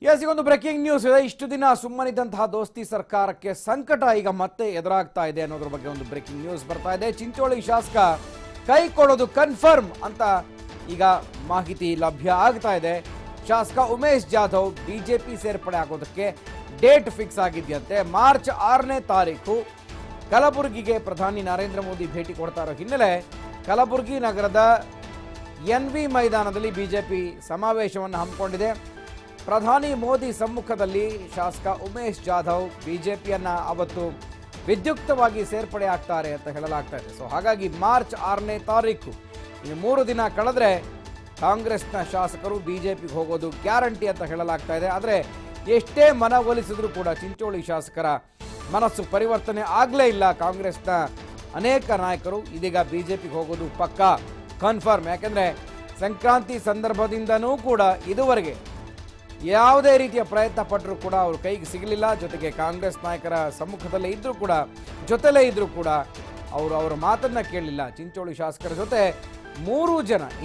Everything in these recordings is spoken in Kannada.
ಈಗೊಂದು ಬ್ರೇಕಿಂಗ್ ನ್ಯೂಸ್ ಇದೆ. ಇಷ್ಟು ದಿನ ಸುಮ್ಮನಿದ್ದಂತಹ ದೋಸ್ತಿ ಸರ್ಕಾರಕ್ಕೆ ಸಂಕಟ ಈಗ ಮತ್ತೆ ಎದುರಾಗ್ತಾ ಇದೆ ಅನ್ನೋದ್ರ ಬಗ್ಗೆ ಒಂದು ಬ್ರೇಕಿಂಗ್ ನ್ಯೂಸ್ ಬರ್ತಾ ಇದೆ. ಚಿಂಚೋಳಿ ಶಾಸಕ ಕೈ ಕೊಡೋದು ಕನ್ಫರ್ಮ್ ಅಂತ ಈಗ ಮಾಹಿತಿ ಲಭ್ಯ ಆಗ್ತಾ ಇದೆ. ಶಾಸಕ ಉಮೇಶ್ ಜಾಧವ್ ಬಿಜೆಪಿ ಸೇರ್ಪಡೆ ಆಗೋದಕ್ಕೆ ಡೇಟ್ ಫಿಕ್ಸ್ ಆಗಿದೆಯಂತೆ. ಮಾರ್ಚ್ 6ನೇ ತಾರೀಕು ಕಲಬುರಗಿಗೆ ಪ್ರಧಾನಿ ನರೇಂದ್ರ ಮೋದಿ ಭೇಟಿ ಕೊಡ್ತಾ ಇರೋ ಹಿನ್ನೆಲೆ ಕಲಬುರಗಿ ನಗರದ NV ಮೈದಾನದಲ್ಲಿ ಬಿಜೆಪಿ ಸಮಾವೇಶವನ್ನು ಹಮ್ಮಿಕೊಂಡಿದೆ. ಪ್ರಧಾನಿ ಮೋದಿ ಸಮ್ಮುಖದಲ್ಲಿ ಶಾಸಕ ಉಮೇಶ್ ಜಾಧವ್ ಬಿಜೆಪಿಯನ್ನ ಅವತ್ತು ವಿದ್ಯುಕ್ತವಾಗಿ ಸೇರ್ಪಡೆ ಆಗ್ತಾರೆ ಅಂತ ಹೇಳಲಾಗ್ತಾ ಇದೆ. ಸೊ ಹಾಗಾಗಿ ಮಾರ್ಚ್ 6ನೇ ತಾರೀಕು ಇನ್ನು 3 ದಿನ ಕಳೆದ್ರೆ ಕಾಂಗ್ರೆಸ್ನ ಶಾಸಕರು ಬಿಜೆಪಿಗೆ ಹೋಗೋದು ಗ್ಯಾರಂಟಿ ಅಂತ ಹೇಳಲಾಗ್ತಾ ಇದೆ. ಆದರೆ ಎಷ್ಟೇ ಮನವೊಲಿಸಿದ್ರೂ ಕೂಡ ಚಿಂಚೋಳಿ ಶಾಸಕರ ಮನಸ್ಸು ಪರಿವರ್ತನೆ ಆಗಲೇ ಇಲ್ಲ. ಕಾಂಗ್ರೆಸ್ನ ಅನೇಕ ನಾಯಕರು ಇದೀಗ ಬಿಜೆಪಿಗೆ ಹೋಗೋದು ಪಕ್ಕಾ ಕನ್ಫರ್ಮ್. ಯಾಕೆಂದರೆ ಸಂಕ್ರಾಂತಿ ಸಂದರ್ಭದಿಂದನೂ ಕೂಡ ಇದುವರೆಗೆ ಯಾವುದೇ ರೀತಿಯ ಪ್ರಯತ್ನ ಪಟ್ಟರೂ ಕೂಡ ಅವ್ರ ಕೈಗೆ ಸಿಗಲಿಲ್ಲ. ಜೊತೆಗೆ ಕಾಂಗ್ರೆಸ್ ನಾಯಕರ ಸಮ್ಮುಖದಲ್ಲೇ ಇದ್ದರೂ ಕೂಡ ಜೊತೆಲೇ ಇದ್ದರೂ ಕೂಡ ಅವರು ಅವರ ಮಾತನ್ನು ಕೇಳಲಿಲ್ಲ. ಚಿಂಚೋಳಿ ಶಾಸಕರ ಜೊತೆ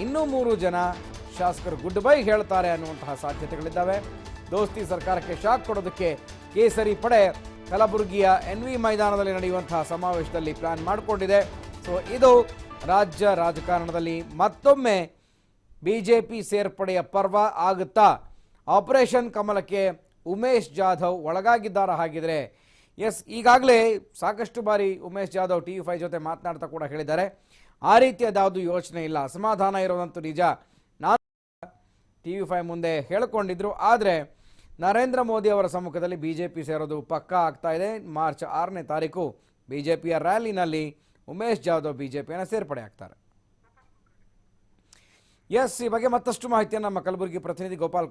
ಇನ್ನೂ 3 ಜನ ಶಾಸಕರು ಗುಡ್ ಬೈ ಹೇಳ್ತಾರೆ ಅನ್ನುವಂತಹ ಸಾಧ್ಯತೆಗಳಿದ್ದಾವೆ. ದೋಸ್ತಿ ಸರ್ಕಾರಕ್ಕೆ ಶಾಕ್ ಕೊಡೋದಕ್ಕೆ ಕೇಸರಿ ಪಡೆ ಕಲಬುರಗಿಯ NV ಮೈದಾನದಲ್ಲಿ ನಡೆಯುವಂತಹ ಸಮಾವೇಶದಲ್ಲಿ ಪ್ಲಾನ್ ಮಾಡಿಕೊಂಡಿದೆ. ಸೊ ಇದು ರಾಜ್ಯ ರಾಜಕಾರಣದಲ್ಲಿ ಮತ್ತೊಮ್ಮೆ ಬಿಜೆಪಿ ಸೇರ್ಪಡೆಯ ಪರ್ವ ಆಗುತ್ತಾ? ಆಪರೇಷನ್ ಕಮಲಕ್ಕೆ ಉಮೇಶ್ ಜಾಧವ್ ಒಳಗಾಗಿದ್ದಾರ? ಹಾಗಿದ್ರೆ ಎಸ್, ಈಗಾಗಲೇ ಸಾಕಷ್ಟು ಬಾರಿ ಉಮೇಶ್ ಜಾಧವ್ TV5 ಜೊತೆ ಮಾತನಾಡ್ತಾ ಕೂಡ ಹೇಳಿದ್ದಾರೆ, ಆ ರೀತಿಯದಾವುದು ಯೋಚನೆ ಇಲ್ಲ, ಅಸಮಾಧಾನ ಇರೋದಂತೂ ನಿಜ. ನಾನು TV5 ಮುಂದೆ ಹೇಳಿಕೊಂಡಿದ್ರು. ಆದರೆ ನರೇಂದ್ರ ಮೋದಿ ಅವರ ಸಮ್ಮುಖದಲ್ಲಿ ಬಿಜೆಪಿ ಸೇರೋದು ಪಕ್ಕಾ ಆಗ್ತಾ ಇದೆ. ಮಾರ್ಚ್ 6ನೇ ತಾರೀಕು ಬಿಜೆಪಿಯ ರ್ಯಾಲಿನಲ್ಲಿ ಉಮೇಶ್ ಜಾಧವ್ ಬಿಜೆಪಿಯನ್ನು ಸೇರ್ಪಡೆ ಆಗ್ತಾರೆ. ಎಸ್, ಈ ಬಗ್ಗೆ ಮತ್ತಷ್ಟು ಮಾಹಿತಿಯನ್ನು ನಮ್ಮ ಕಲಬುರಗಿ ಪ್ರತಿನಿಧಿ ಗೋಪಾಲ್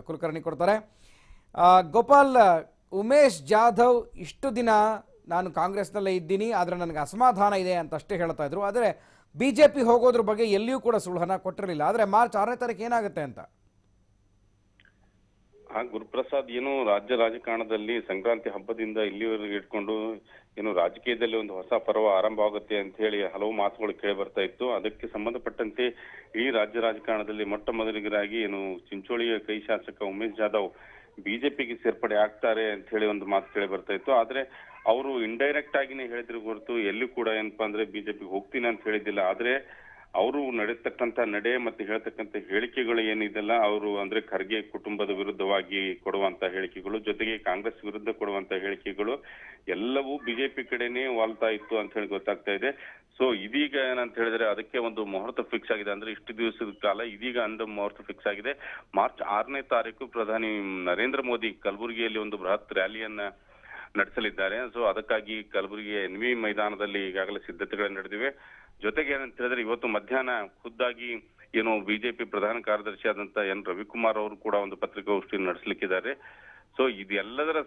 ಕುಲಕರ್ಣಿ ಕೊಡ್ತಾರೆ. ಗೋಪಾಲ್, ಉಮೇಶ್ ಜಾಧವ್ ಇಷ್ಟು ದಿನ ನಾನು ಕಾಂಗ್ರೆಸ್ನಲ್ಲೇ ಇದ್ದೀನಿ, ಆದರೆ ನನಗೆ ಅಸಮಾಧಾನ ಇದೆ ಅಂತ ಅಷ್ಟೇ ಹೇಳ್ತಾ ಇದ್ರು. ಆದರೆ ಬಿಜೆಪಿ ಹೋಗೋದ್ರ ಬಗ್ಗೆ ಎಲ್ಲಿಯೂ ಕೂಡ ಸುಳ್ಹನ್ನ ಕೊಟ್ಟಿರಲಿಲ್ಲ. ಆದರೆ ಮಾರ್ಚ್ 6ನೇ ತಾರೀಕು ಏನಾಗುತ್ತೆ ಅಂತ? ಗುರುಪ್ರಸಾದ್, ಏನು ರಾಜ್ಯ ರಾಜಕಾರಣದಲ್ಲಿ ಸಂಕ್ರಾಂತಿ ಹಬ್ಬದಿಂದ ಇಲ್ಲಿವರೆಗೆ ಇಟ್ಕೊಂಡು ಏನು ರಾಜಕೀಯದಲ್ಲಿ ಒಂದು ಹೊಸ ಪರ್ವ ಆರಂಭ ಆಗುತ್ತೆ ಅಂತ ಹೇಳಿ ಹಲವು ಮಾತುಗಳು ಕೇಳಿ ಬರ್ತಾ ಇತ್ತು. ಅದಕ್ಕೆ ಸಂಬಂಧಪಟ್ಟಂತೆ ಈ ರಾಜ್ಯ ರಾಜಕಾರಣದಲ್ಲಿ ಮೊಟ್ಟ ಮೊದಲಿಗರಾಗಿ ಏನು ಚಿಂಚೋಳಿಯ ಕೈ ಶಾಸಕ ಉಮೇಶ್ ಜಾಧವ್ ಬಿಜೆಪಿಗೆ ಸೇರ್ಪಡೆ ಆಗ್ತಾರೆ ಅಂತ ಹೇಳಿ ಒಂದು ಮಾತು ಕೇಳಿ ಬರ್ತಾ ಇತ್ತು. ಆದ್ರೆ ಅವರು ಇಂಡೈರೆಕ್ಟ್ ಆಗಿನೇ ಹೇಳಿದ್ರು ಹೊರತು ಎಲ್ಲೂ ಕೂಡ ಏನಪ್ಪಾ ಅಂದ್ರೆ ಬಿಜೆಪಿಗೆ ಹೋಗ್ತೀನಿ ಅಂತ ಹೇಳಿದ್ದಿಲ್ಲ. ಆದ್ರೆ ಅವರು ನಡೆಸ್ತಕ್ಕಂತ ನಡೆ ಮತ್ತೆ ಹೇಳ್ತಕ್ಕಂಥ ಹೇಳಿಕೆಗಳು ಏನಿದೆಲ್ಲ, ಅವರು ಅಂದ್ರೆ ಖರ್ಗೆ ಕುಟುಂಬದ ವಿರುದ್ಧವಾಗಿ ಕೊಡುವಂತ ಹೇಳಿಕೆಗಳು, ಜೊತೆಗೆ ಕಾಂಗ್ರೆಸ್ ವಿರುದ್ಧ ಕೊಡುವಂತ ಹೇಳಿಕೆಗಳು ಎಲ್ಲವೂ ಬಿಜೆಪಿ ಕಡೆನೇ ವಾಲ್ತಾ ಇತ್ತು ಅಂತ ಹೇಳಿ ಗೊತ್ತಾಗ್ತಾ ಇದೆ. ಸೊ ಇದೀಗ ಏನಂತ ಹೇಳಿದ್ರೆ ಅದಕ್ಕೆ ಒಂದು ಮುಹೂರ್ತ ಫಿಕ್ಸ್ ಆಗಿದೆ. ಅಂದ್ರೆ ಇಷ್ಟು ದಿವಸದ ಕಾಲ ಇದೀಗ ಮುಹೂರ್ತ ಫಿಕ್ಸ್ ಆಗಿದೆ. ಮಾರ್ಚ್ 6ನೇ ತಾರೀಕು ಪ್ರಧಾನಿ ನರೇಂದ್ರ ಮೋದಿ ಕಲಬುರಗಿಯಲ್ಲಿ ಒಂದು ಬೃಹತ್ ರ್ಯಾಲಿಯನ್ನ ನಡೆಸಲಿದ್ದಾರೆ. ಸೊ ಅದಕ್ಕಾಗಿ ಕಲಬುರಗಿಯ NV ಮೈದಾನದಲ್ಲಿ ಈಗಾಗಲೇ ಸಿದ್ಧತೆಗಳು ನಡೆದಿವೆ. ಜೊತೆಗೆ ಏನಂತ ಹೇಳಿದ್ರೆ ಇವತ್ತು ಮಧ್ಯಾಹ್ನ ಖುದ್ದಾಗಿ ಏನು ಬಿಜೆಪಿ ಪ್ರಧಾನ ಕಾರ್ಯದರ್ಶಿ ಆದಂತ N ರವಿಕುಮಾರ್ ಅವರು ಕೂಡ ಒಂದು ಪತ್ರಿಕಾಗೋಷ್ಠಿ ನಡೆಸಲಿಕ್ಕಿದ್ದಾರೆ. ಸೊ ಇದೆಲ್ಲದರ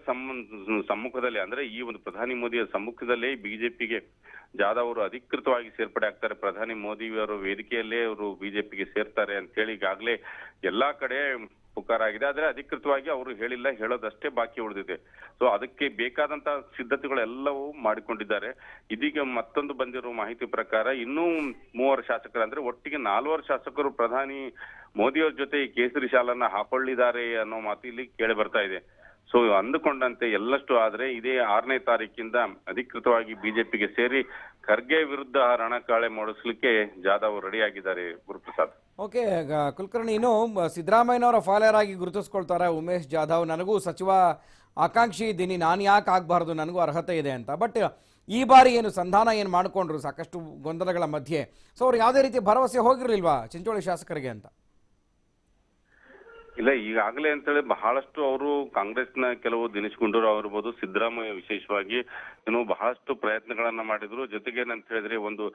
ಸಮ್ಮುಖದಲ್ಲಿ ಅಂದ್ರೆ ಈ ಒಂದು ಪ್ರಧಾನಿ ಮೋದಿಯ ಸಮ್ಮುಖದಲ್ಲೇ ಬಿಜೆಪಿಗೆ ಜಾಧವ್ ಅವರು ಅಧಿಕೃತವಾಗಿ ಸೇರ್ಪಡೆ ಆಗ್ತಾರೆ. ಪ್ರಧಾನಿ ಮೋದಿ ಅವರು ವೇದಿಕೆಯಲ್ಲೇ ಅವರು ಬಿಜೆಪಿಗೆ ಸೇರ್ತಾರೆ ಅಂತ ಹೇಳಿ ಈಗಾಗಲೇ ಎಲ್ಲಾ ಕಡೆ ಪುಕಾರಾಗಿದೆ. ಆದ್ರೆ ಅಧಿಕೃತವಾಗಿ ಅವರು ಹೇಳಿಲ್ಲ, ಹೇಳೋದಷ್ಟೇ ಬಾಕಿ ಉಳಿದಿದೆ. ಸೊ ಅದಕ್ಕೆ ಬೇಕಾದಂತ ಸಿದ್ಧತೆಗಳೆಲ್ಲವೂ ಮಾಡಿಕೊಂಡಿದ್ದಾರೆ. ಇದೀಗ ಮತ್ತೊಂದು ಬಂದಿರೋ ಮಾಹಿತಿ ಪ್ರಕಾರ ಇನ್ನೂ 3 ಶಾಸಕರು ಅಂದ್ರೆ ಒಟ್ಟಿಗೆ 4 ಶಾಸಕರು ಪ್ರಧಾನಿ ಮೋದಿಯವರ ಜೊತೆ ಈ ಕೇಸರಿ ಶಾಲನ್ನ ಹಾಕೊಳ್ಳಿದ್ದಾರೆ ಅನ್ನೋ ಮಾತು ಇಲ್ಲಿ ಕೇಳಿ ಬರ್ತಾ ಇದೆ. ಸೊ ಅಂದುಕೊಂಡಂತೆ ಎಲ್ಲಷ್ಟು ಆದ್ರೆ ಇದೇ 6ನೇ ತಾರೀಕಿಂದ ಅಧಿಕೃತವಾಗಿ ಬಿಜೆಪಿಗೆ ಸೇರಿ ಖರ್ಗೆ ವಿರುದ್ಧ ರಣಕಾಳೆ ಮಾಡಿಸ್ಲಿಕ್ಕೆ ಜಾಧವ್ ರೆಡಿ ಆಗಿದ್ದಾರೆ. ಗುರುಪ್ರಸಾದ್. ಓಕೆ ಕುಲಕರ್ಣಿ, ಇನ್ನು ಸಿದ್ದರಾಮಯ್ಯನವರ ಫಾಲೋಯರ್ ಆಗಿ ಗುರುತಿಸ್ಕೊಳ್ತಾರೆ ಉಮೇಶ್ ಜಾಧವ್. ನನಗೂ ಸಚಿವ ಆಕಾಂಕ್ಷಿ ಇದ್ದೀನಿ, ನಾನು ಯಾಕೆ ಆಗಬಾರ್ದು, ನನಗೂ ಅರ್ಹತೆ ಇದೆ ಅಂತ. ಬಟ್ ಈ ಬಾರಿ ಏನು ಸಂಧಾನ ಏನು ಮಾಡಿಕೊಂಡ್ರು ಸಾಕಷ್ಟು ಗೊಂದಲಗಳ ಮಧ್ಯೆ. ಸೊ ಅವ್ರು ಯಾವುದೇ ರೀತಿಯ ಭರವಸೆ ಹೋಗಿರ್ಲಿಲ್ವಾ ಚಿಂಚೋಳಿ ಶಾಸಕರಿಗೆ ಅಂತ? ಇಲ್ಲ, ಈಗಾಗಲೇ ಅಂತೇಳಿ ಬಹಳಷ್ಟು ಅವರು ಕಾಂಗ್ರೆಸ್ನ ಕೆಲವು ದಿನೇಶ್ ಗುಂಡೂರಾವ್ ಅವರಿರ್ಬೋದು, ಸಿದ್ದರಾಮಯ್ಯ ವಿಶೇಷವಾಗಿ ಏನು ಬಹಳಷ್ಟು ಪ್ರಯತ್ನಗಳನ್ನ ಮಾಡಿದ್ರು. ಜೊತೆಗೆ ಏನಂತ ಹೇಳಿದ್ರೆ ಒಂದು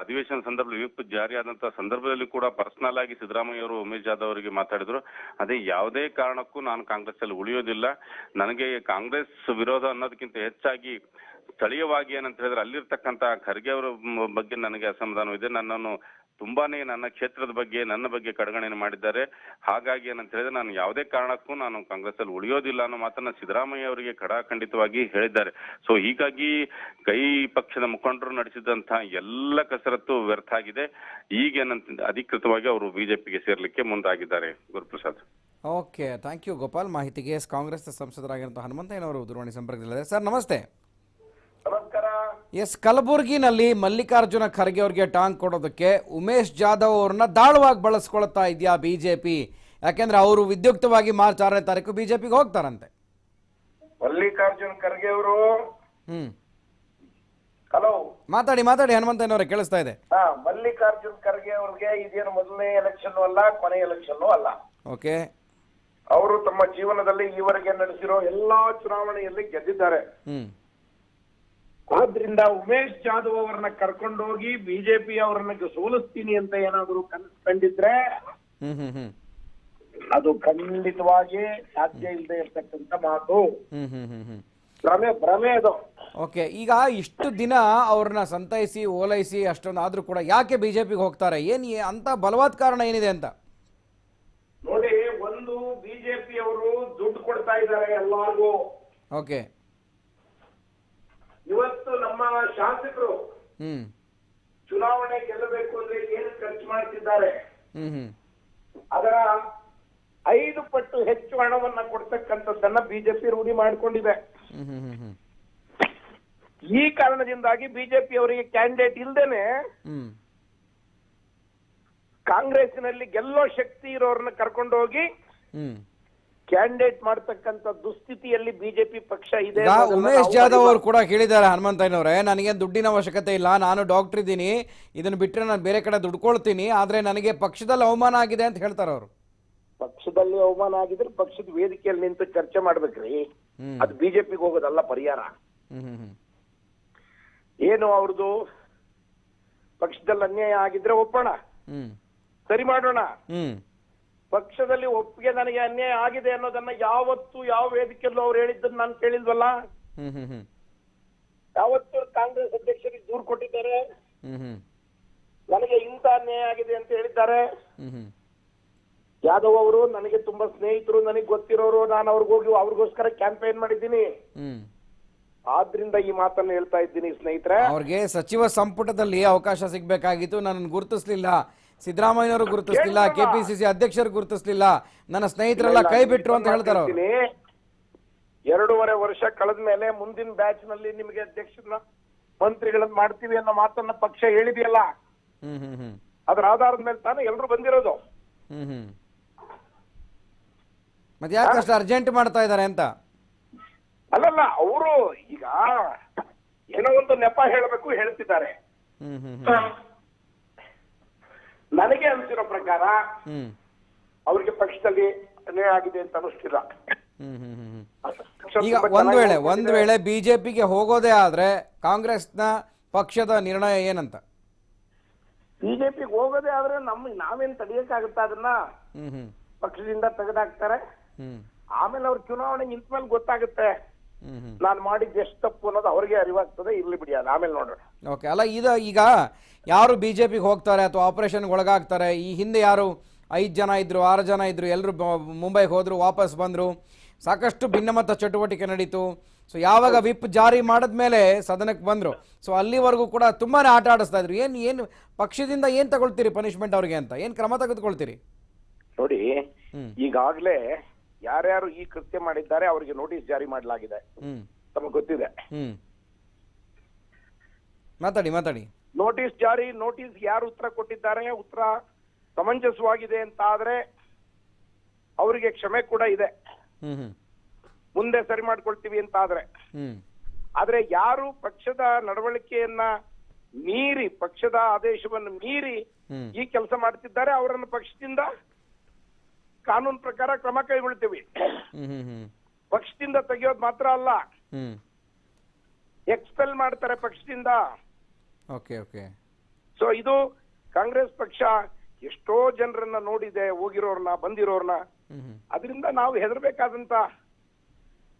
ಅಧಿವೇಶನ ಸಂದರ್ಭದಲ್ಲಿ ವಿಪ್ ಜಾರಿ ಆದಂತಹ ಸಂದರ್ಭದಲ್ಲಿ ಕೂಡ ಪರ್ಸನಲ್ ಆಗಿ ಸಿದ್ದರಾಮಯ್ಯ ಅವರು ಉಮೇಶ್ ಜಾಧವ್ ಅವರಿಗೆ ಮಾತಾಡಿದ್ರು. ಅದೇ ಯಾವುದೇ ಕಾರಣಕ್ಕೂ ನಾನು ಕಾಂಗ್ರೆಸ್ ಅಲ್ಲಿ ಉಳಿಯೋದಿಲ್ಲ, ನನಗೆ ಕಾಂಗ್ರೆಸ್ ವಿರೋಧ ಅನ್ನೋದಕ್ಕಿಂತ ಹೆಚ್ಚಾಗಿ ಸ್ಥಳೀಯವಾಗಿ ಏನಂತ ಹೇಳಿದ್ರೆ ಅಲ್ಲಿರ್ತಕ್ಕಂತ ಖರ್ಗೆ ಅವರ ಬಗ್ಗೆ ನನಗೆ ಅಸಮಾಧಾನವಿದೆ. ನನ್ನನ್ನು ತುಂಬಾನೇ ನನ್ನ ಕ್ಷೇತ್ರದ ಬಗ್ಗೆ ನನ್ನ ಬಗ್ಗೆ ಕಡೆಗಣನೆ ಮಾಡಿದ್ದಾರೆ. ಹಾಗಾಗಿ ಏನಂತ ಹೇಳಿದ್ರೆ ನಾನು ಯಾವುದೇ ಕಾರಣಕ್ಕೂ ನಾನು ಕಾಂಗ್ರೆಸ್ ಅಲ್ಲಿ ಉಳಿಯೋದಿಲ್ಲ ಅನ್ನೋ ಮಾತನ್ನ ಸಿದ್ದರಾಮಯ್ಯ ಅವರಿಗೆ ಖಡಾಖಂಡಿತವಾಗಿ ಹೇಳಿದ್ದಾರೆ. ಸೊ ಹೀಗಾಗಿ ಕೈ ಪಕ್ಷದ ಮುಖಂಡರು ನಡೆಸಿದಂತಹ ಎಲ್ಲ ಕಸರತ್ತು ವ್ಯರ್ಥ ಆಗಿದೆ. ಈಗೇನಂತ ಅಧಿಕೃತವಾಗಿ ಅವರು ಬಿಜೆಪಿಗೆ ಸೇರ್ಲಿಕ್ಕೆ ಮುಂದಾಗಿದ್ದಾರೆ. Guruprasad. Okay, thank you Gopal ಮಾಹಿತಿಗೆ. ಕಾಂಗ್ರೆಸ್ ಸಂಸದರಾಗಿರುವಂತಹ ಹನುಮಂತಯ್ಯನವರು ದೂರವಾಣಿ ಸಂಪರ್ಕದಲ್ಲಿದ್ದಾರೆ. ಸರ್ ನಮಸ್ತೆ. ನಮಸ್ಕಾರ. ಎಸ್, ಕಲಬುರಗಿನಲ್ಲಿ ಮಲ್ಲಿಕಾರ್ಜುನ ಖರ್ಗೆ ಅವರಿಗೆ ಟಾಂಗ್ ಕೊಡೋದಕ್ಕೆ ಉಮೇಶ್ ಜಾಧವ್ ಅವ್ರನ್ನ ದಾಳವಾಗಿ ಬಳಸ್ಕೊಳ್ತಾ ಇದೆಯಾ ಬಿಜೆಪಿ? ಯಾಕೆಂದ್ರೆ ಅವರು ವಿದ್ಯುಕ್ತವಾಗಿ ಮಾರ್ಚ್ 6ನೇ ತಾರೀಕು ಬಿಜೆಪಿಗೆ ಹೋಗ್ತಾರಂತೆ. ಮಲ್ಲಿಕಾರ್ಜುನ್ ಖರ್ಗೆ ಅವರು ಹಲೋ ಮಾತಾಡಿ ಹನುಮಂತಯ್ಯನವರೇ, ಕೇಳಿಸ್ತಾ ಇದೆ. ಮಲ್ಲಿಕಾರ್ಜುನ್ ಖರ್ಗೆ ಅವ್ರಿಗೆ ಇದೇನು ಮೊದಲನೇ ಎಲೆಕ್ಷನ್ ಅಲ್ಲ, ಕೊನೆ ಎಲೆಕ್ಷನ್ ಅಲ್ಲ. ಓಕೆ, ಅವರು ತಮ್ಮ ಜೀವನದಲ್ಲಿ ಈವರೆಗೆ ನಡೆಸಿರೋ ಎಲ್ಲಾ ಚುನಾವಣೆಯಲ್ಲಿ ಗೆದ್ದಿದ್ದಾರೆ. ಆದ್ರಿಂದ ಉಮೇಶ್ ಜಾಧವ್ ಅವರನ್ನ ಕರ್ಕೊಂಡೋಗಿ ಬಿಜೆಪಿ ಅವರನ್ನ ಸೋಲಿಸ್ತೀನಿ ಅಂತ ಏನಾದ್ರು ಕಂಡಿದ್ರೆ ಅದು ಖಂಡಿತವಾಗಿ ಸಾಧ್ಯ ಇಲ್ಲದೆ ಇರ್ತಕ್ಕಂಥ ಮಾತು. ಭ್ರಮೆ ಅದು. ಓಕೆ, ಈಗ ಇಷ್ಟು ದಿನ ಅವ್ರನ್ನ ಸಂತೈಸಿ ಓಲೈಸಿ ಅಷ್ಟೊಂದು ಆದ್ರೂ ಕೂಡ ಯಾಕೆ ಬಿಜೆಪಿಗೆ ಹೋಗ್ತಾರೆ? ಏನ್ ಅಂತ ಬಲವಾದ ಕಾರಣ ಏನಿದೆ ಅಂತ? ನೋಡಿ, ಒಂದು ಬಿಜೆಪಿ ಅವರು ದುಡ್ಡು ಕೊಡ್ತಾ ಇದ್ದಾರೆ ಎಲ್ಲಾರ್ಗೂ. ಓಕೆ, ಇವತ್ತು ನಮ್ಮ ಶಾಸಕರು ಚುನಾವಣೆ ಗೆಲ್ಲಬೇಕು ಅಂದ್ರೆ ಏನು ಖರ್ಚು ಮಾಡ್ತಿದ್ದಾರೆ, ಅದರ 5 ಪಟ್ಟು ಹೆಚ್ಚು ಹಣವನ್ನ ಕೊಡ್ತಕ್ಕಂಥದ್ದನ್ನ ಬಿಜೆಪಿ ರೂಢಿ ಮಾಡಿಕೊಂಡಿದೆ. ಈ ಕಾರಣದಿಂದಾಗಿ ಬಿಜೆಪಿ ಅವರಿಗೆ ಕ್ಯಾಂಡಿಡೇಟ್ ಇಲ್ದೇನೆ ಕಾಂಗ್ರೆಸ್ನಲ್ಲಿ ಗೆಲ್ಲೋ ಶಕ್ತಿ ಇರೋರನ್ನ ಕರ್ಕೊಂಡು ಹೋಗಿ ಕ್ಯಾಂಡಿಡೇಟ್ ಮಾಡ್ತಕ್ಕಂಥ ದುಸ್ಥಿತಿಯಲ್ಲಿ ಬಿಜೆಪಿ ಪಕ್ಷ ಇದೆ. ಉಮೇಶ್ ಜಾಧವ್ ಅವರು ಕೂಡ ಕೇಳಿದ್ದಾರೆ ಹನುಮಂತಯ್ಯನವರೇ, ನನಗೆ ದುಡ್ಡಿನ ಅವಶ್ಯಕತೆ ಇಲ್ಲ, ನಾನು ಡಾಕ್ಟರ್ ಇದ್ದೀನಿ, ಇದನ್ನ ಬಿಟ್ಟರೆ ನಾನು ಬೇರೆ ಕಡೆ ದುಡ್ಡು ಕೊಡ್ತೀನಿ, ಆದ್ರೆ ನನಗೆ ಪಕ್ಷದಲ್ಲಿ ಅವಮಾನ ಆಗಿದೆ ಅಂತ ಹೇಳ್ತಾರೆ ಅವರು. ಪಕ್ಷದಲ್ಲಿ ಅವಮಾನ ಆಗಿದ್ರೆ ಪಕ್ಷದ ವೇದಿಕೆಯಲ್ಲಿ ನಿಂತು ಚರ್ಚೆ ಮಾಡ್ಬೇಕ್ರಿ, ಅದು ಬಿಜೆಪಿಗೆ ಹೋಗೋದಲ್ಲ ಪರಿಹಾರ. ಏನು ಅವ್ರದ್ದು ಪಕ್ಷದಲ್ಲಿ ಅನ್ಯಾಯ ಆಗಿದ್ರೆ ಒಪ್ಪೋಣ, ಸರಿ ಮಾಡೋಣ. ಪಕ್ಷದಲ್ಲಿ ಒಪ್ಪಿಗೆ ನನಗೆ ಅನ್ಯಾಯ ಆಗಿದೆ ಅನ್ನೋದನ್ನ ಯಾವತ್ತು ಯಾವ ವೇದಿಕೆಯಲ್ಲೂ ಅವ್ರು ಹೇಳಿದ್ದನ್ನು ನಾನು ಕೇಳಿಲ್ವಲ್ಲ. ಯಾವತ್ತು ಕಾಂಗ್ರೆಸ್ ಅಧ್ಯಕ್ಷರಿಗೆ ದೂರು ಕೊಟ್ಟಿದ್ದಾರೆ, ನನಗೆ ಇಂಥ ಅನ್ಯಾಯ ಆಗಿದೆ ಅಂತ ಹೇಳಿದ್ದಾರೆ. ಯಾದವ್ ಅವರು ನನಗೆ ತುಂಬಾ ಸ್ನೇಹಿತರು, ನನಗೆ ಗೊತ್ತಿರೋರು, ನಾನು ಅವ್ರಿಗೋಸ್ಕರ ಕ್ಯಾಂಪೇನ್ ಮಾಡಿದ್ದೀನಿ. ಆದ್ರಿಂದ ಈ ಮಾತನ್ನು ಹೇಳ್ತಾ ಇದ್ದೀನಿ ಸ್ನೇಹಿತರೆ. ಅವ್ರಿಗೆ ಸಚಿವ ಸಂಪುಟದಲ್ಲಿ ಅವಕಾಶ ಸಿಗ್ಬೇಕಾಗಿತ್ತು, ನನ್ನ ಗುರುತಿಸ್ಲಿಲ್ಲ, ಸಿದ್ದರಾಮಯ್ಯನವರು ಗುರುತಿಸ್ಲಿಲ್ಲ, ಕೆಪಿಸಿಸಿ ಅಧ್ಯಕ್ಷರು ಗುರುತಿಸ್ಲಿಲ್ಲ, ನನ್ನ ಸ್ನೇಹಿತರೆಲ್ಲ ಕೈ ಬಿಟ್ರು ಅಂತ ಹೇಳ್ತಾರೆ. 2.5 ವರ್ಷ ಕಳೆದ ಮೇಲೆ ಮುಂದಿನ ಬ್ಯಾಚ್ ನಲ್ಲಿ ನಿಮಗೆ ಅಧ್ಯಕ್ಷರನ್ನ ಮಂತ್ರಿಗಳನ್ನ ಮಾಡ್ತೀವಿ ಅನ್ನೋ ಮಾತನ್ನ ಪಕ್ಷ ಹೇಳಿದೆಯಲ್ಲ, ಅದ್ರ ಆಧಾರದ ಮೇಲೆ ತಾನೇ ಎಲ್ಲರೂ ಬಂದಿರೋದು. ಮತ್ತೆ ಯಾಕೆ ಅಷ್ಟು ಅರ್ಜೆಂಟ್ ಮಾಡ್ತಾ ಇದ್ದಾರೆ ಅಂತ? ಅಲ್ಲಲ್ಲ, ಅವರು ಈಗ ಏನೋ ಒಂದು ನೆಪ ಹೇಳಬೇಕು ಹೇಳ್ತಿದ್ದಾರೆ. ನನಗೆ ಅನಿಸಿರೋ ಪ್ರಕಾರ ಅವ್ರಿಗೆ ಪಕ್ಷದಲ್ಲಿ ಅನ್ಯಾಯ ಆಗಿದೆ ಅಂತ ಅನಿಸ್ತಿಲ್ಲ. ಈಗ ಒಂದ್ ವೇಳೆ ಬಿಜೆಪಿಗೆ ಹೋಗೋದೇ ಆದ್ರೆ ಕಾಂಗ್ರೆಸ್ನ ಪಕ್ಷದ ನಿರ್ಣಯ ಏನಂತ? ಬಿಜೆಪಿಗೆ ಹೋಗೋದೇ ಆದ್ರೆ ನಾವೇನ್ ತಡೆಯಕ್ಕಾಗುತ್ತಾ? ಅದನ್ನ ಪಕ್ಷದಿಂದ ತೆಗೆದಾಕ್ತಾರೆ. ಆಮೇಲೆ ಅವ್ರ ಚುನಾವಣೆ ನಿಂತ ಮೇಲೆ ಗೊತ್ತಾಗುತ್ತೆ ನಾನು ಮಾಡಿದ್ದು ಎಷ್ಟು ತಪ್ಪು ಅನ್ನೋದು ಅವ್ರಿಗೆ ಅರಿವಾಗ್ತದೆ. ಇರ್ಲಿ ಬಿಡಿ, ಅದು ಆಮೇಲೆ ನೋಡೋಣ. ಓಕೆ, ಅಲ್ಲ ಈಗ ಯಾರು ಬಿಜೆಪಿಗೆ ಹೋಗ್ತಾರೆ ಅಥವಾ ಆಪರೇಷನ್ಗೆ ಒಳಗಾಗ್ತಾರೆ, ಈ ಹಿಂದೆ ಯಾರು 5 ಜನ ಇದ್ರು, 6 ಜನ ಇದ್ರು, ಎಲ್ಲರೂ ಮುಂಬೈಗೆ ಹೋದ್ರು, ವಾಪಸ್ ಬಂದ್ರು, ಸಾಕಷ್ಟು ಭಿನ್ನಮತ ಚಟುವಟಿಕೆ ನಡೀತು. ಸೊ ಯಾವಾಗ ವಿಪ್ ಜಾರಿ ಮಾಡಿದ್ಮೇಲೆ ಸದನಕ್ಕೆ ಬಂದ್ರು, ಸೊ ಅಲ್ಲಿವರೆಗೂ ಕೂಡ ತುಂಬಾನೇ ಆಟ ಆಡಿಸ್ತಾ ಇದ್ರು. ಏನು ಪಕ್ಷದಿಂದ ಏನ್ ತಗೊಳ್ತೀರಿ ಪನಿಷ್ಮೆಂಟ್ ಅವ್ರಿಗೆ ಅಂತ? ಏನ್ ಕ್ರಮ ತೆಗೆದುಕೊಳ್ತೀರಿ? ನೋಡಿ, ಈಗಾಗ್ಲೇ ಯಾರ್ಯಾರು ಈ ಕೃತ್ಯ ಮಾಡಿದ್ದಾರೆ ಅವರಿಗೆ ನೋಟಿಸ್ ಜಾರಿ ಮಾಡಲಾಗಿದೆ, ತಮಗೆ ಗೊತ್ತಿದೆ. ಮಾತಾಡಿ. ನೋಟಿಸ್ ಯಾರು ಉತ್ತರ ಕೊಟ್ಟಿದ್ದಾರೆ, ಉತ್ತರ ಸಮಂಜಸವಾಗಿದೆ ಅಂತ ಆದ್ರೆ ಅವರಿಗೆ ಕ್ಷಮೆ ಕೂಡ ಇದೆ, ಮುಂದೆ ಸರಿ ಮಾಡ್ಕೊಳ್ತೀವಿ ಅಂತ ಆದ್ರೆ ಯಾರು ಪಕ್ಷದ ನಡವಳಿಕೆಯನ್ನ ಮೀರಿ, ಪಕ್ಷದ ಆದೇಶವನ್ನು ಮೀರಿ ಈ ಕೆಲಸ ಮಾಡ್ತಿದ್ದಾರೆ ಅವರನ್ನು ಪಕ್ಷದಿಂದ ಕಾನೂನು ಪ್ರಕಾರ ಕ್ರಮ ಕೈಗೊಳ್ತೀವಿ. ಪಕ್ಷದಿಂದ ತೆಗೆಯೋದು ಮಾತ್ರ ಅಲ್ಲ, ಎಕ್ಸ್ಪೆಲ್ ಮಾಡ್ತಾರೆ ಪಕ್ಷದಿಂದ. ಸೊ ಇದು ಕಾಂಗ್ರೆಸ್ ಪಕ್ಷ ಎಷ್ಟೋ ಜನರನ್ನ ನೋಡಿದೆ, ಹೋಗಿರೋರ್ನ, ಬಂದಿರೋರ್ನ. ಅದರಿಂದ ನಾವು ಹೆದರ್ಬೇಕಾದಂತ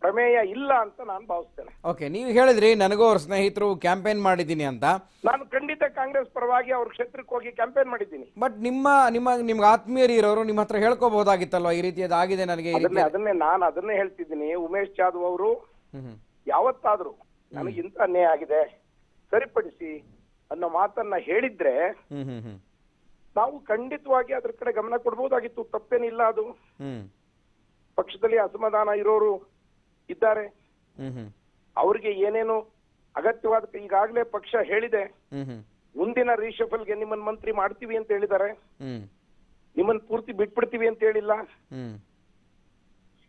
ಪ್ರಮೇಯ ಇಲ್ಲ ಅಂತ ನಾನು ಭಾವಿಸ್ತೇನೆ. ಓಕೆ, ನೀವು ಹೇಳಿದ್ರಿ ನನಗೂ ಅವ್ರ ಸ್ನೇಹಿತರು ಕ್ಯಾಂಪೇನ್ ಮಾಡಿದ್ದೀನಿ ಅಂತ. ನಾನು ಖಂಡಿತ ಕಾಂಗ್ರೆಸ್ ಪರವಾಗಿ ಅವ್ರ ಕ್ಷೇತ್ರಕ್ಕೆ ಹೋಗಿ ಕ್ಯಾಂಪೇನ್ ಮಾಡಿದ್ದೀನಿ. ಬಟ್ ನಿಮ್ಗೆ ಆತ್ಮೀಯರು ಇರೋರು ನಿಮ್ಮ ಹತ್ರ ಹೇಳ್ಕೋಬಹುದಾಗಿತ್ತಲ್ವಾ, ಈ ರೀತಿಯಾದ ಆಗಿದೆ ನನಗೆ? ಅದನ್ನೇ ಹೇಳ್ತಿದ್ದೀನಿ. ಉಮೇಶ್ ಜಾಧವ್ ಅವರು ಯಾವತ್ತಾದ್ರೂ ನನಗಿಂತ ಅನ್ಯಾಯ ಆಗಿದೆ, ಸರಿಪಡಿಸಿ ಅನ್ನೋ ಮಾತನ್ನ ಹೇಳಿದ್ರೆ ನಾವು ಖಂಡಿತವಾಗಿ ಅದ್ರ ಕಡೆ ಗಮನ ಕೊಡ್ಬೋದಾಗಿತ್ತು, ತಪ್ಪೇನಿಲ್ಲ ಅದು. ಪಕ್ಷದಲ್ಲಿ ಅಸಮಾಧಾನ ಇರೋರು ಇದ್ದಾರೆ. ಹ್ಮ್ ಹ್ಮ್ ಅವ್ರಿಗೆ ಏನೇನು ಅಗತ್ಯವಾದ ಈಗಾಗಲೇ ಪಕ್ಷ ಹೇಳಿದೆ, ಹ್ಮ್ ಹ್ಮ್ ಮುಂದಿನ ರೀಶಫಲ್ಗೆ ನಿಮ್ಮನ್ನ ಮಂತ್ರಿ ಮಾಡ್ತೀವಿ ಅಂತ ಹೇಳಿದ್ದಾರೆ, ಹ್ಮ್ ನಿಮ್ಮನ್ನ ಪೂರ್ತಿ ಬಿಟ್ಬಿಡ್ತೀವಿ ಅಂತ ಹೇಳಿಲ್ಲ. ಹ್ಮ್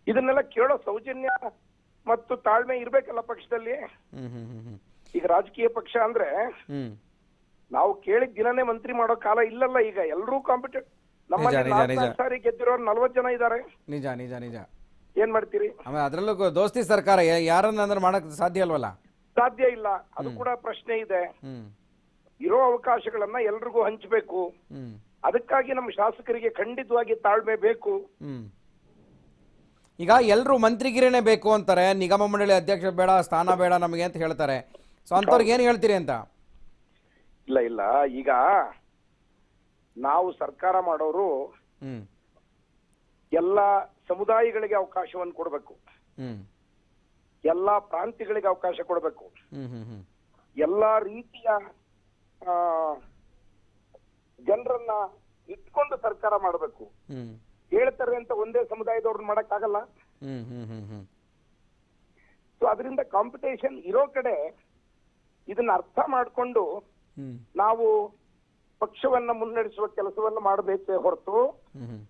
ಇದನ್ನೆಲ್ಲ ಕೇಳೋ ಸೌಜನ್ಯ ಮತ್ತು ತಾಳ್ಮೆ ಇರ್ಬೇಕಲ್ಲ ಪಕ್ಷದಲ್ಲಿ. ಹ್ಮ್ ಹ್ಮ್ ಹ್ಮ್ ಈಗ ರಾಜಕೀಯ ಪಕ್ಷ ಅಂದ್ರೆ ಹ್ಮ್ ನಾವು ಕೇಳಿದ ದಿನನೇ ಮಂತ್ರಿ ಮಾಡೋ ಕಾಲ ಇಲ್ಲಲ್ಲ. ಈಗ ಎಲ್ಲರೂ ಕಾಂಪಿಟೇಟ್ ನಮ್ಮಲ್ಲಿ ನಿಜ, ನಿಜ, ನಿಜ. 4 ಸಾರಿ ಗೆದ್ದಿರೋರು 40 ಜನ ಇದ್ದಾರೆ. ನಿಜ ನಿಜ ನಿಜ. ಏನ್ ಮಾಡ್ತೀರಿ? ಆಮೇಲೆ ಅದರಲ್ಲೂ ದೋಸ್ತಿ ಸರ್ಕಾರ ಯಾರನ್ನ ಮಾಡಕ್ ಸಾಧ್ಯ ಅಲ್ವಲ್ಲ. ಸಾಧ್ಯ ಇಲ್ಲ, ಅದು ಕೂಡ ಪ್ರಶ್ನೆ ಇದೆ. ಹ್ಮ್ ಇರೋ ಅವಕಾಶಗಳನ್ನ ಎಲ್ರಿಗೂ ಹಂಚಬೇಕು. ಹ್ಮ್ ಅದಕ್ಕಾಗಿ ನಮ್ಮ ಶಾಸಕರಿಗೆ ಖಂಡಿತವಾಗಿ ತಾಳ್ಮೆ ಬೇಕು. ಹ್ಮ್ ಈಗ ಎಲ್ಲರೂ ಮಂತ್ರಿಗಿರಿನೇ ಬೇಕು ಅಂತಾರೆ, ನಿಗಮ ಮಂಡಳಿ ಅಧ್ಯಕ್ಷ ಬೇಡ, ಸ್ಥಾನ ಬೇಡ ನಮಗೆ ಅಂತ ಹೇಳ್ತಾರೆ. ಸೊ ಅಂಥವ್ರಿಗೆ ಏನು ಹೇಳ್ತೀರಿ ಅಂತ? ಇಲ್ಲ ಇಲ್ಲ, ಈಗ ನಾವು ಸರ್ಕಾರ ಮಾಡೋರು ಹ್ಮ್ ಎಲ್ಲ ಸಮುದಾಯಗಳಿಗೆ ಅವಕಾಶವನ್ನು ಕೊಡಬೇಕು, ಹ್ಮ್ ಎಲ್ಲಾ ಪ್ರಾಂತ್ಯಗಳಿಗೆ ಅವಕಾಶ ಕೊಡಬೇಕು, ಹ್ಮ್ ಹ್ಮ್ ಹ್ಮ್ ಎಲ್ಲಾ ರೀತಿಯ ಜನರನ್ನ ಇಟ್ಕೊಂಡು ಸರ್ಕಾರ ಮಾಡಬೇಕು. ಹ್ಮ್ ಹೇಳ್ತಾರೆ ಅಂತ ಒಂದೇ ಸಮುದಾಯದವ್ರನ್ನ ಮಾಡಕ್ಕಾಗಲ್ಲ. ಹ್ಮ್ ಹ್ಮ್ ಹ್ಮ್ ಹ್ಮ್ ಸೊ ಅದರಿಂದ ಕಾಂಪಿಟೇಷನ್ ಇರೋ ಕಡೆ ಇದನ್ನ ಅರ್ಥ ಮಾಡಿಕೊಂಡು ಹ್ಮ್ ನಾವು ಪಕ್ಷವನ್ನ ಮುನ್ನಡೆಸುವ ಕೆಲಸವನ್ನ ಮಾಡಬೇಕೇ ಹೊರತು ಹ್ಮ್ ಹ್ಮ್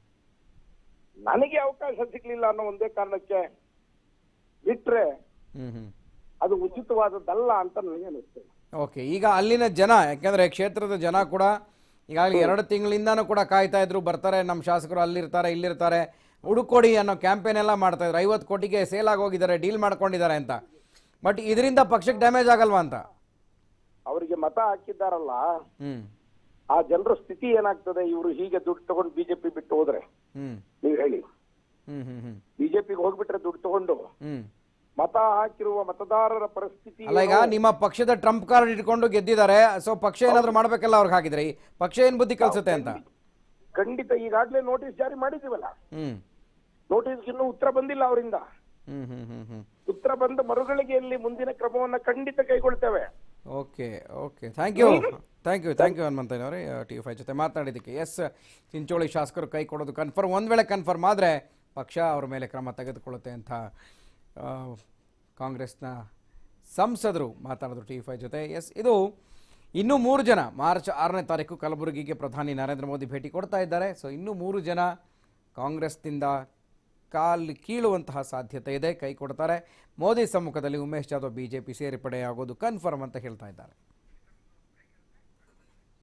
ನನಗೆ ಅವಕಾಶ ಸಿಗ್ಲಿಲ್ಲ ಅನ್ನೋ ಒಂದೇ ಕಾರಣಕ್ಕೆ ಬಿಟ್ರೆ ಹ್ಮ್ ಹ್ಮ್ ಅದು ಉಚಿತವಾದದ್ದಲ್ಲ ಅಂತ ನನಗೆ ಅನಿಸ್ತದೆ. ಓಕೆ, ಈಗ ಅಲ್ಲಿನ ಜನ, ಯಾಕೆಂದ್ರೆ ಕ್ಷೇತ್ರದ ಜನ ಕೂಡ ಈಗಾಗಲೇ 2 ತಿಂಗಳಿಂದಾನು ಕೂಡ ಕಾಯ್ತಾ ಇದ್ರು, ಬರ್ತಾರೆ ನಮ್ಮ ಶಾಸಕರು ಅಲ್ಲಿರ್ತಾರೆ ಇಲ್ಲಿರ್ತಾರೆ, ಹುಡುಕೊಡಿ ಅನ್ನೋ ಕ್ಯಾಂಪೇನ್ ಎಲ್ಲ ಮಾಡ್ತಾ ಇದ್ರು. 50 ಕೋಟಿಗೆ ಸೇಲ್ ಆಗಿ ಹೋಗಿದ್ದಾರೆ, ಡೀಲ್ ಮಾಡ್ಕೊಂಡಿದ್ದಾರೆ ಅಂತ. ಬಟ್ ಇದರಿಂದ ಪಕ್ಷಕ್ಕೆ ಡ್ಯಾಮೇಜ್ ಆಗಲ್ವಾ ಅಂತ? ಅವರಿಗೆ ಮತ ಹಾಕಿದ್ದಾರಲ್ಲ, ಹ್ಮ್ ಆ ಜನರ ಸ್ಥಿತಿ ಏನಾಗ್ತದೆ? ಇವರು ಹೀಗೆ ದುಡ್ಡು ತಗೊಂಡು ಬಿಜೆಪಿ ಬಿಟ್ಟು ಹೋದ್ರೆ ಹ್ಮ್ ನೀವ್ ಹೇಳಿ. ಹ್ಮ್ ಹ್ಮ್ ಹ್ಮ್ ಬಿಜೆಪಿಗೆ ಹೋಗ್ಬಿಟ್ರೆ ದುಡ್ಡು ತಗೊಂಡು ಹ್ಮ್ ಮತ ಹಾಕಿರುವ ಮತದಾರರ ಪರಿಸ್ಥಿತಿ ಅಲ್ಲ, ಈಗ ನಿಮ್ಮ ಪಕ್ಷದ ಟ್ರಂಪ್ ಕಾರ್ಡ್ ಇಟ್ಕೊಂಡು ಗೆದ್ದಿದ್ದಾರೆ. ಸೊ ಪಕ್ಷ ಏನಾದ್ರು ಮಾಡ್ಬೇಕಲ್ಲ ಅವ್ರಿಗೆ ಹಾಕಿದ್ರೆ, ಈ ಪಕ್ಷ ಏನ್ ಬುದ್ಧಿ ಕಲ್ಸುತ್ತೆ ಅಂತ? ಖಂಡಿತ ಈಗಾಗ್ಲೇ ನೋಟಿಸ್ ಜಾರಿ ಮಾಡಿದೀವಲ್ಲ, ಹ್ಮ್ ನೋಟಿಸ್ ಇನ್ನೂ ಉತ್ತರ ಬಂದಿಲ್ಲ ಅವರಿಂದ. ಹ್ಮ್ ಹ್ಮ್ ಹ್ಮ್ ಹ್ಮ್ ಉತ್ತರ ಬಂದ ಮರುಗಳಿಗೆಯಲ್ಲಿ ಮುಂದಿನ ಕ್ರಮವನ್ನ ಖಂಡಿತ ಕೈಗೊಳ್ತೇವೆ. ಓಕೆ ಓಕೆ, ಥ್ಯಾಂಕ್ ಯು ಹನುಮಂತಯ್ಯನವರೇ TV5 ಜೊತೆ ಮಾತನಾಡಿದ್ದಕ್ಕೆ. ಎಸ್, ಚಿಂಚೋಳಿ ಶಾಸಕರು ಕೈ ಕೊಡೋದು ಕನ್ಫರ್ಮ್. ಒಂದು ವೇಳೆ ಕನ್ಫರ್ಮ್ ಆದರೆ ಪಕ್ಷ ಅವ್ರ ಮೇಲೆ ಕ್ರಮ ತೆಗೆದುಕೊಳ್ಳುತ್ತೆ ಅಂತ ಕಾಂಗ್ರೆಸ್ನ ಸಂಸದರು ಮಾತಾಡಿದ್ರು TV5 ಜೊತೆ. ಎಸ್, ಇದು ಇನ್ನೂ 3 ಜನ ಮಾರ್ಚ್ 6ನೇ ತಾರೀಕು ಕಲಬುರಗಿಗೆ ಪ್ರಧಾನಿ ನರೇಂದ್ರ ಮೋದಿ ಭೇಟಿ ಕೊಡ್ತಾ ಇದ್ದಾರೆ. ಸೊ ಇನ್ನೂ 3 ಜನ ಕಾಂಗ್ರೆಸ್ನಿಂದ ಕಾಲು ಕೀಳುವಂತಹ ಸಾಧ್ಯತೆ ಇದೆ, ಕೈ ಕೊಡ್ತಾರೆ. ಮೋದಿ ಸಮ್ಮುಖದಲ್ಲಿ ಉಮೇಶ್ ಜಾಧವ್ BJP ಸೇರ್ಪಡೆಯಾಗೋದು ಕನ್ಫರ್ಮ್ ಅಂತ ಹೇಳ್ತಾ ಇದ್ದಾರೆ.